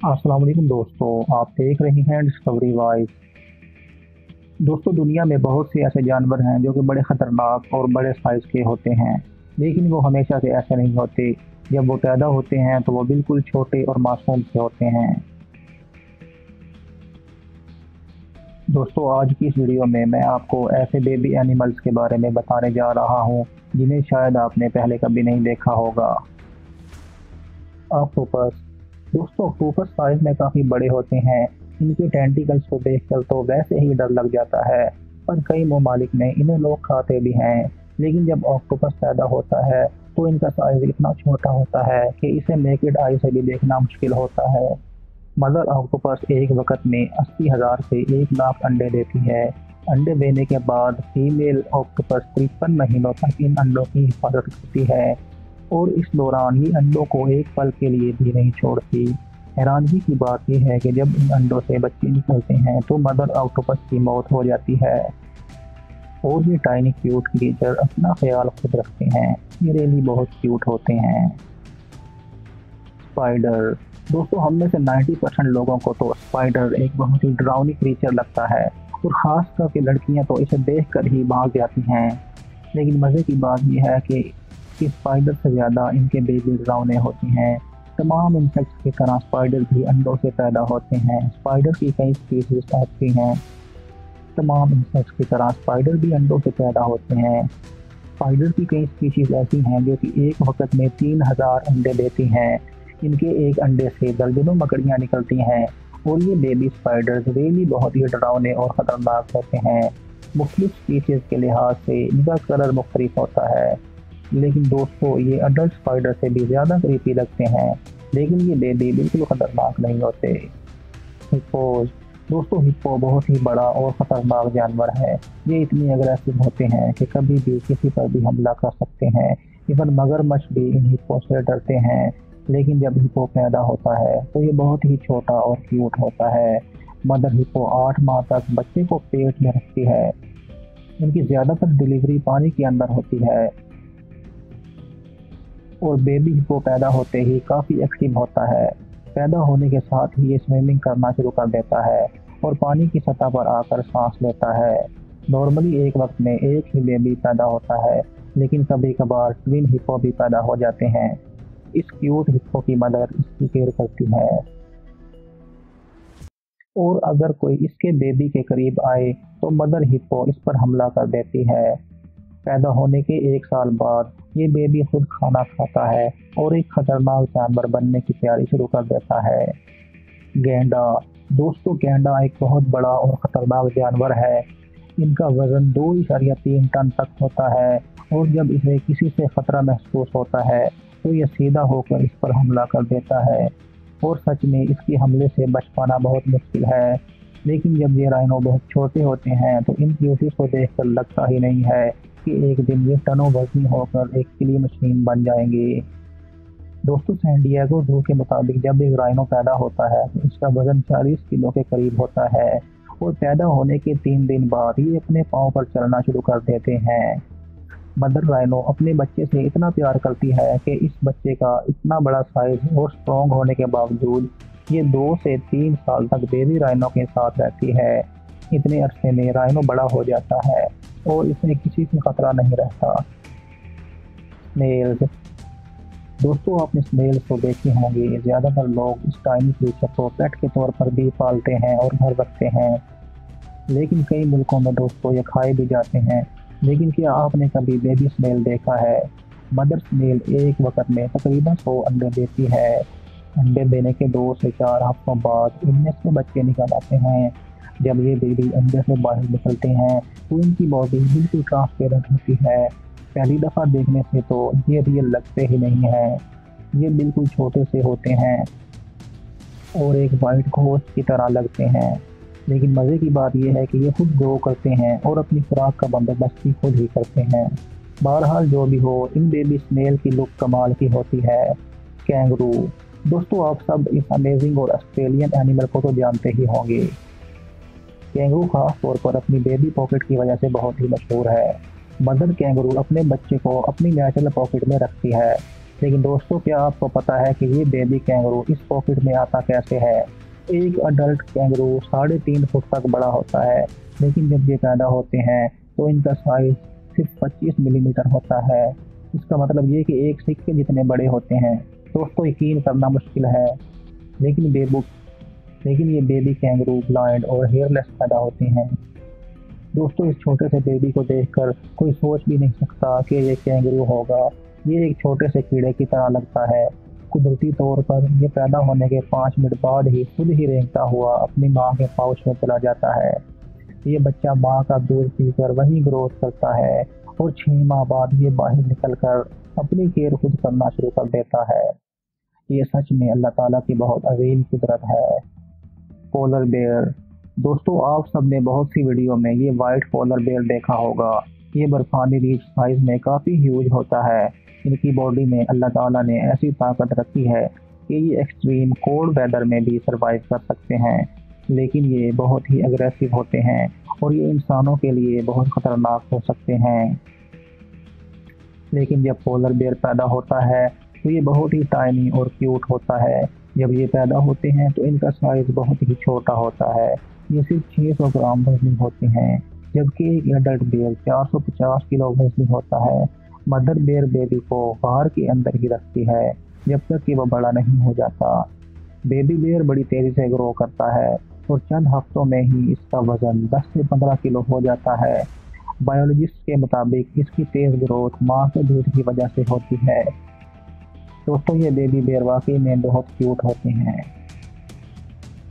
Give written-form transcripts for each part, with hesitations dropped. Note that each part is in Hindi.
अस्सलाम वालेकुम दोस्तों, आप देख रहे हैं डिस्कवरी वाइज। दोस्तों, दुनिया में बहुत से ऐसे जानवर हैं जो कि बड़े ख़तरनाक और बड़े साइज़ के होते हैं, लेकिन वो हमेशा से ऐसे नहीं होते। जब वो पैदा होते हैं तो वो बिल्कुल छोटे और मासूम से होते हैं। दोस्तों, आज की इस वीडियो में मैं आपको ऐसे बेबी एनिमल्स के बारे में बताने जा रहा हूँ जिन्हें शायद आपने पहले कभी नहीं देखा होगा। ऑक्टोपस। दोस्तों, ऑक्टोपस साइज में काफ़ी बड़े होते हैं। इनके टेंटिकल्स को देखकर तो वैसे ही डर लग जाता है, पर कई ममालिक में इन्हें लोग खाते भी हैं। लेकिन जब ऑक्टोपस पैदा होता है तो इनका साइज इतना छोटा होता है कि इसे नेकेड आई से भी देखना मुश्किल होता है। मदर ऑक्टोपस एक वक्त में 80,000 से 1 लाख अंडे देती है। अंडे देने के बाद फीमेल ऑक्टोपस 53 महीनों तक इन अंडों की हिफाजत करती है और इस दौरान ये अंडों को एक पल के लिए भी नहीं छोड़ती। हैरानगी की बात यह है कि जब इन अंडों से बच्चे निकलते हैं तो मदर ऑक्टोपस की मौत हो जाती है और ये टाइनी क्यूट क्रीचर अपना ख्याल खुद रखते हैं। ये रियली बहुत क्यूट होते हैं। स्पाइडर। दोस्तों, हम में से 90% लोगों को तो स्पाइडर एक बहुत ही डरावनी क्रीचर लगता है और ख़ास करके लड़कियां तो इसे देखकर ही भाग जाती हैं। लेकिन मज़े की बात यह है कि स्पाइडर से ज़्यादा इनके बेबी डरावने होते हैं। तमाम इंसेक्ट्स की तरह स्पाइडर भी अंडों से पैदा होते हैं। स्पाइडर की कई स्पीशीज ऐसी हैं। तमाम इंसेक्ट्स की तरह स्पाइडर भी अंडों से पैदा होते हैं। स्पाइडर की कई स्पीशीज ऐसी हैं जो कि एक वक्त में 3,000 अंडे देती हैं। इनके एक अंडे से दर्जनों मकड़ियाँ निकलती हैं और ये बेबी स्पाइडर्स रियली बहुत ही डरावने और ख़तरनाक होते हैं। मुख्तलिफ स्पीशीज के लिहाज से इनका कलर मुख्तलिफ होता है, लेकिन दोस्तों ये अडल्ट स्पाइडर से भी ज़्यादा क्रीपी लगते हैं। लेकिन ये बेबी बिल्कुल ख़तरनाक नहीं होते। हिप्पोज। दोस्तों, हिप्पो बहुत ही बड़ा और ख़तरनाक जानवर है। ये इतने अग्रेसिव होते हैं कि कभी भी किसी पर भी हमला कर सकते हैं। इवन मगरमच्छ भी इन हिप्पो से डरते हैं। लेकिन जब हिप्पो पैदा होता है तो ये बहुत ही छोटा और क्यूट होता है। मदर हिप्पो 8 माह तक बच्चे को पेट में रखती है। इनकी ज़्यादातर डिलीवरी पानी के अंदर होती है और बेबी हिप्पो पैदा होते ही काफ़ी एक्टिव होता है। पैदा होने के साथ ही ये स्विमिंग करना शुरू कर देता है और पानी की सतह पर आकर सांस लेता है। नॉर्मली एक वक्त में एक ही बेबी पैदा होता है, लेकिन कभी कभार ट्विन हिप्पो भी पैदा हो जाते हैं। इस क्यूट हिप्पो की मदर इसकी केयर करती है और अगर कोई इसके बेबी के करीब आए तो मदर हिप्पो इस पर हमला कर देती है। पैदा होने के 1 साल बाद ये बेबी खुद खाना खाता है और एक खतरनाक जानवर बनने की तैयारी शुरू कर देता है। गैंडा। दोस्तों, गैंडा एक बहुत बड़ा और ख़तरनाक जानवर है। इनका वज़न 2.3 टन तक होता है और जब इसे किसी से ख़तरा महसूस होता है तो यह सीधा होकर इस पर हमला कर देता है और सच में इसके हमले से बच पाना बहुत मुश्किल है। लेकिन जब ये राइनो बहुत छोटे होते हैं तो इन ब्यूटीज को देखकर लगता ही नहीं है कि एक दिन ये टनों वजनी होकर एक किली मशीन बन जाएंगे। दोस्तों, सैन डिएगो ज़ू के मुताबिक जब एक राइनो पैदा होता है तो इसका वजन 40 किलो के करीब होता है और पैदा होने के 3 दिन बाद ये अपने पाँव पर चलना शुरू कर देते हैं। मदर राइनो अपने बच्चे से इतना प्यार करती है कि इस बच्चे का इतना बड़ा साइज और स्ट्रॉन्ग होने के बावजूद ये 2 से 3 साल तक बेबी राइनो के साथ रहती है। इतने अरसे में राइनो बड़ा हो जाता है और इसमें किसी से खतरा नहीं रहता। स्नेल्स। दोस्तों, आपने स्नेल्स को देखे होंगे। ज़्यादातर लोग इस टाइनी क्रीचर को पेट के तौर पर भी पालते हैं और घर रखते हैं, लेकिन कई मुल्कों में दोस्तों ये खाए भी जाते हैं। लेकिन क्या आपने कभी बेबी स्नेल देखा है? मदर स्नेल एक वक्त में तकरीबन 100 अंडे देती है। अंडे देने के 2 से 4 हफ्तों बाद इनमें से बच्चे निकल आते हैं। जब ये बेबी अंडे से बाहर निकलते हैं तो इनकी बॉडी बिल्कुल ट्रांसपेरेंट होती है। पहली दफ़ा देखने से तो ये रियल लगते ही नहीं हैं। ये बिल्कुल छोटे से होते हैं और एक वाइट घोस्ट की तरह लगते हैं। लेकिन मज़े की बात यह है कि ये खुद ग्रो करते हैं और अपनी खुराक का बंदोबस्त भी खुद ही करते हैं। बहरहाल जो भी हो, इन बेबी स्नेल की लुक कमाल की होती है। कैंगरू। दोस्तों, आप सब इस अमेजिंग और ऑस्ट्रेलियन एनिमल को तो जानते ही होंगे। कैंगरू खास तौर पर अपनी बेबी पॉकेट की वजह से बहुत ही मशहूर है। मदर कैंगरू अपने बच्चे को अपनी नेचुरल पॉकेट में रखती है लेकिन दोस्तों, क्या आपको पता है कि ये बेबी कैंगरू इस पॉकेट में आता कैसे है? एक अडल्ट कैंगरू 3.5 फुट तक बड़ा होता है, लेकिन जब ये पैदा होते हैं तो इनका साइज सिर्फ 25 मिलीमीटर होता है। इसका मतलब ये कि एक सिक्के जितने बड़े होते हैं। दोस्तों, यकीन करना मुश्किल है, लेकिन लेकिन ये बेबी कैंगरू ब्लाइंड और हेयरलेस पैदा होते हैं। दोस्तों, इस छोटे से बेबी को देखकर कोई सोच भी नहीं सकता कि ये कैंगरू होगा। ये एक छोटे से कीड़े की तरह लगता है। कुदरती तौर पर ये पैदा होने के 5 मिनट बाद ही खुद ही रेंगता हुआ अपनी माँ के पाउच में चला जाता है। ये बच्चा माँ का दूध पीकर वहीं ग्रोथ करता है और 6 माह बाद ये बाहर निकलकर अपनी केयर खुद करना शुरू कर देता है। ये सच में अल्लाह ताला की बहुत अजीम कुदरत है। Polar bear. दोस्तों, आप सबने बहुत सी वीडियो में ये वाइट पोलर बेयर देखा होगा। ये बर्फानी रीछ साइज में काफ़ी ह्यूज होता है। इनकी बॉडी में अल्लाह ताला ने ऐसी ताकत रखी है कि ये एक्सट्रीम कोल्ड वेदर में भी सर्वाइव कर सकते हैं। लेकिन ये बहुत ही अग्रेसिव होते हैं और ये इंसानों के लिए बहुत ख़तरनाक हो सकते हैं। लेकिन जब पोलर बेयर पैदा होता है तो ये बहुत ही टाइनी और क्यूट होता है। जब ये पैदा होते हैं तो इनका साइज बहुत ही छोटा होता है। ये सिर्फ 600 ग्राम वजनी होते हैं, जबकि एक एडल्ट बेयर 450 किलो वजनी होता है। मदर बेयर बेबी को बाहर के अंदर ही रखती है जब तक कि वह बड़ा नहीं हो जाता। बेबी बेयर बड़ी तेज़ी से ग्रो करता है और चंद हफ्तों में ही इसका वजन 10 से 15 किलो हो जाता है। बायोलॉजिस्ट के मुताबिक इसकी तेज़ ग्रोथ माँ के दूध की वजह से होती है। दोस्तों, ये बेबी बेयर वाकई में बहुत क्यूट होते हैं।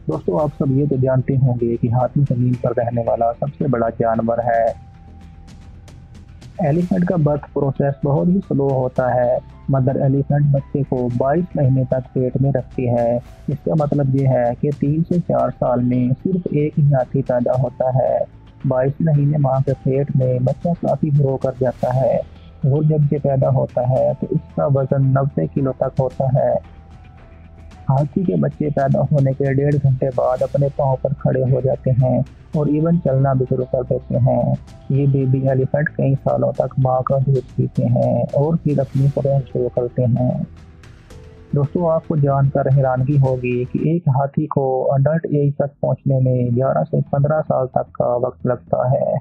दोस्तों, आप सब ये तो जानते होंगे कि हाथी ज़मीन पर रहने वाला सबसे बड़ा जानवर है। एलिफेंट का बर्थ प्रोसेस बहुत ही स्लो होता है। मदर एलिफेंट बच्चे को 22 महीने तक पेट में रखती है। इसका मतलब ये है कि 3 से 4 साल में सिर्फ एक ही हाथी पैदा होता है। 22 महीने माँ के पेट में बच्चा काफ़ी ग्रो कर जाता है और जब ये पैदा होता है तो इसका वजन 90 किलो तक होता है। हाथी के बच्चे पैदा होने के 1.5 घंटे बाद अपने पाँव पर खड़े हो जाते हैं और इवन चलना भी शुरू कर देते हैं। ये बेबी एलिफेंट कई सालों तक माँ का दूध पीते हैं और फिर अपनी परवरिश शुरू करते हैं। दोस्तों, आपको जानकर हैरानगी होगी कि एक हाथी को अडल्ट एज तक पहुंचने में 11 से 15 साल तक का वक्त लगता है।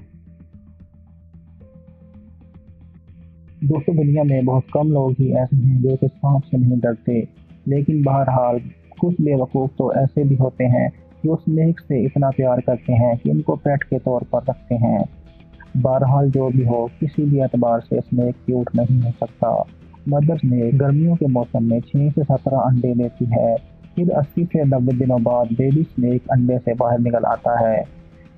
दोस्तों, दुनिया में बहुत कम लोग ही ऐसे हैं जो कि सांप से नहीं डरते, लेकिन बहरहाल कुछ बेवकूफ़ तो ऐसे भी होते हैं जो स्नेक से इतना प्यार करते हैं कि इनको पेट के तौर पर रखते हैं। बहरहाल जो भी हो, किसी भी एतबार से स्नेक क्यूट नहीं हो सकता। मदर स्नेक गर्मियों के मौसम में 6 से 17 अंडे देती है। फिर 80 से 90 दिनों बाद बेबी स्नेक अंडे से बाहर निकल आता है।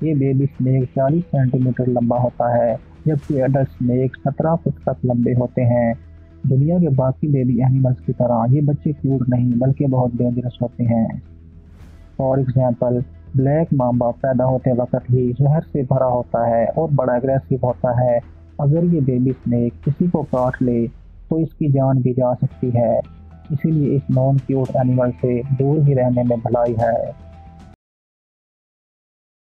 ये बेबी स्नेक 40 सेंटीमीटर लंबा होता है, जबकि एडल्ट स्नेक 17 फुट तक लंबे होते हैं। दुनिया के बाकी बेबी एनिमल्स की तरह ये बच्चे क्यूट नहीं बल्कि बहुत डेंजरस होते हैं। फॉर एग्जाम्पल, ब्लैक माम्बा पैदा होते वक्त ही जहर से भरा होता है और बड़ा एग्रेसिव होता है। अगर ये बेबी स्नेक किसी को काट ले तो इसकी जान भी जा सकती है। इसीलिए इस नॉन क्यूट एनिमल से दूर ही रहने में भलाई है।